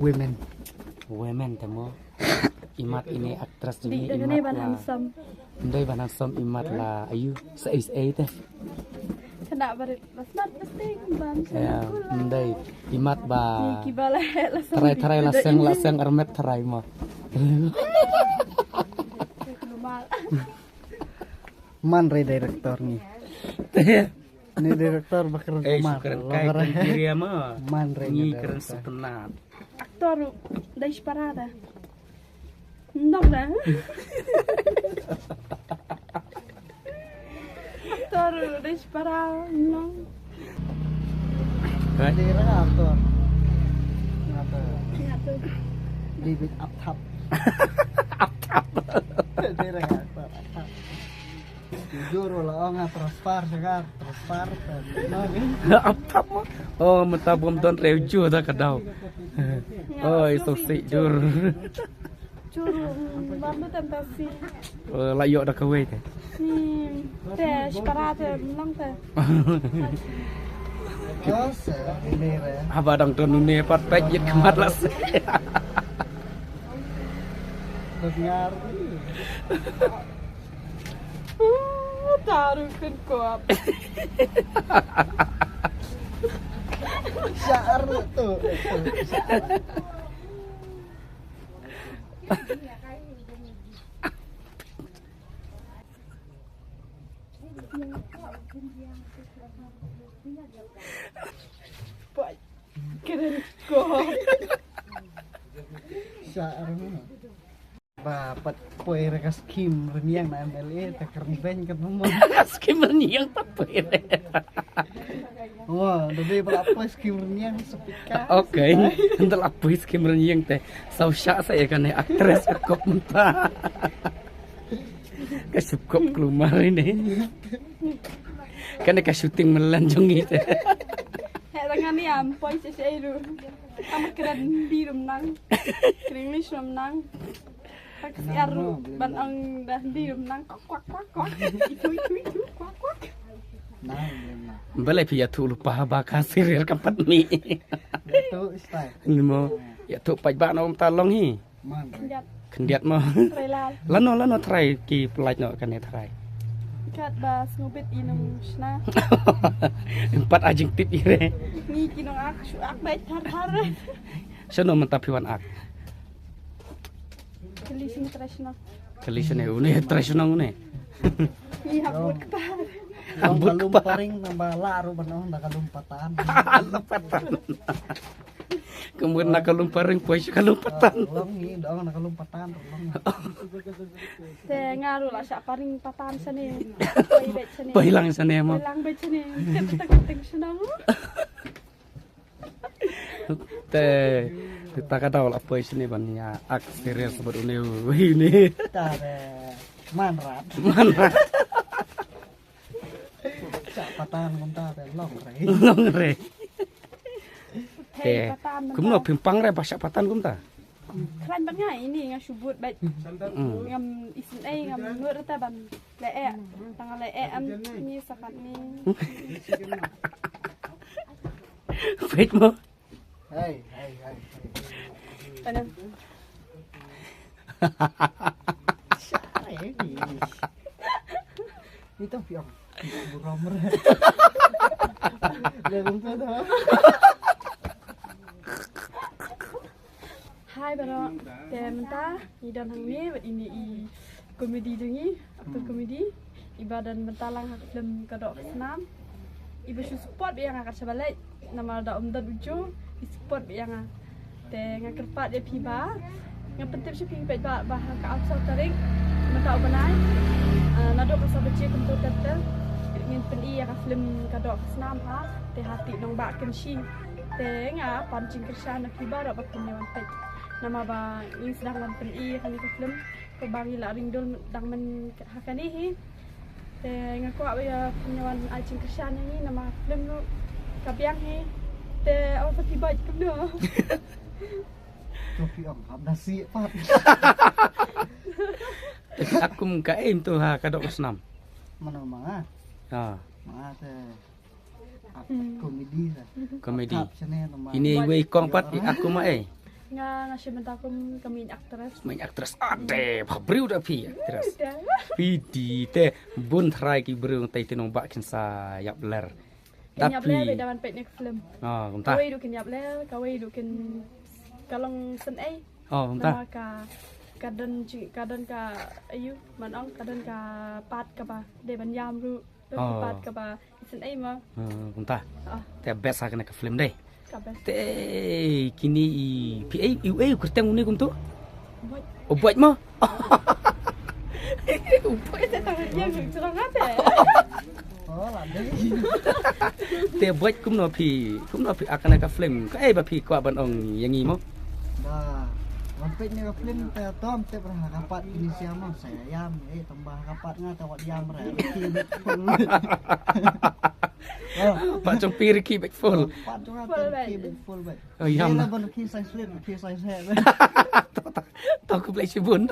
Women. Women temo. Imat ini aktris Di ini dengan imat Banan lah. Sam. Ndai banan som imat lah ayu seis teh. Kena barit lasmat mesti ban Ya, ndai imat ba. Ki bala lasam. Tarai laseng armet tarai mo. Man re direktor nih. Ini direktor bakar man. Keren kai kiri ama. Man re Ni direktor. keren setenat. Aktor da disparada. Não, né? Aktor disparada, não. Kai Di aktor. Ngapa? Ngatu. David Aptap. Di aktor. Aptap. Jujur wala nga transfer segar, transfer. Aptap mo. Oh, mentabom don review dah kadau. Oh, itu sih jur. Curu, bantu tentasi. Layok dah kawai teh. Teh disparada, não teh. Jos, ini re. Apa dang don ni pat yet kemat las. Dengar. Taruh kan kuat. Syaar tuh. Boy, keren kuat. Syaar mana? Bapat poe rekas kim reniang na MLA teker ben kan mo. Skimmer ni yang apa ini? Wah, dede pala poe kim reniang sepika. Oke, untuk apa skimmer ni yang teh? Sausya saya kan aktris kok mentah. Kasupkop keluar ini. Kan ka syuting melanjung gitu. Tangan ni ampoi sesiru. Amat keren di rumnang. Keringlish rumnang. Aru ban ang dah di rumnang kuak kuak kuak. Itu kuak kuak. Nah, Balai pia tu lupa bakal serial kapat mi. itu style. Ini mau ya tu paj ba nom talong hi. Man. Lihat Kendiat mau. relal. Lano try ki pelaj no kan ya try. Kat bas ngubit inum sna. Empat ajeng tip ire. Ni kinong ak baik har. Sono mentapiwan ak. Kelising tradisional. Kalisane une tradisional une. Ni haput kepala. Ang kalumparing nambah laro banaw nakalumpatan. Kemudian nakalumparing pois kalumpatan. Long ni daw nakalumpatan long. Te ngaru lah sa paring patan sani. Pai bet sani. Pahilang sana mo. Lang bet sani. Ketek senang. Kita kata olah pois ni banyak ak serial sebut une ini. Tare manrat. Mana Sa patan kunta te long re. long re. Te patan. Kumno pimpang re pasak patan kumta. Keren banget ini ngasubut baik. Ngam isin ngam nur ta ban lee tanggal lee am ni sakat ni. Wait mo. Hai. Panan. Itu piang. Buromer. Lebih dah. Hai baro, temta idan hang ni ini i komedi dengi atau komedi ibadan bentalang film kedok senam. Ibu support yang akan sebalai nama da dan ujo support yang te ngakerpat dia piba yang penting si ping pet bah ka outside taring mentau benai nado ka sabace komputer te ingin peni yang film kedok senam ha te hati nong ba kenshi te nga pancing kersan piba ro ba penyawan pet nama ba in sedang lan peni kan itu film ko bangi la ringdol dang men hakani hi te ngaku ya penyawan acing kersan ni nama film no kapiang hi te awak tiba kena. Itu piang ada si pat. Aku muka tu ha kadok senam. Mana mah? Ha. Mah teh. Komedi lah. Komedi. Ini Ini we kong pat aku mah ngasih mentakum kami aktris. Main aktris ade pabriu dah pi aktris. Dah. Pidi te bun try ki brung tai tinong bak kinsa yap ler. Kenyap ler Tapi daman pek nek film. oh entah. Kawai du kenyap ler, kawai du ken kalong sen ai. Oh entah. Ka kadon ka ayu manong kadon ka pat ka ba de ban yam ru pat ka ba sen ai ma. Entah. Ah, Te best kena ke film deh. ka ba. Te kini pi ai kerteng uni kum tu. Buat. Oh buat mo. Kita tak yang cerong apa? Oh là đấy. Te buat kum no pi akan ke film. Ka ba pi kwa ban ong yang ni mo. Dah. Sampai ni film te tom te pernah kapat ini siapa saya yam tambah kapat nga tawat yam re. Pak Chong pi riki back full. Pat juga te full baik. Oh, yam. Lah ban ki sai slim ki sai set. Tahu ku play sibun.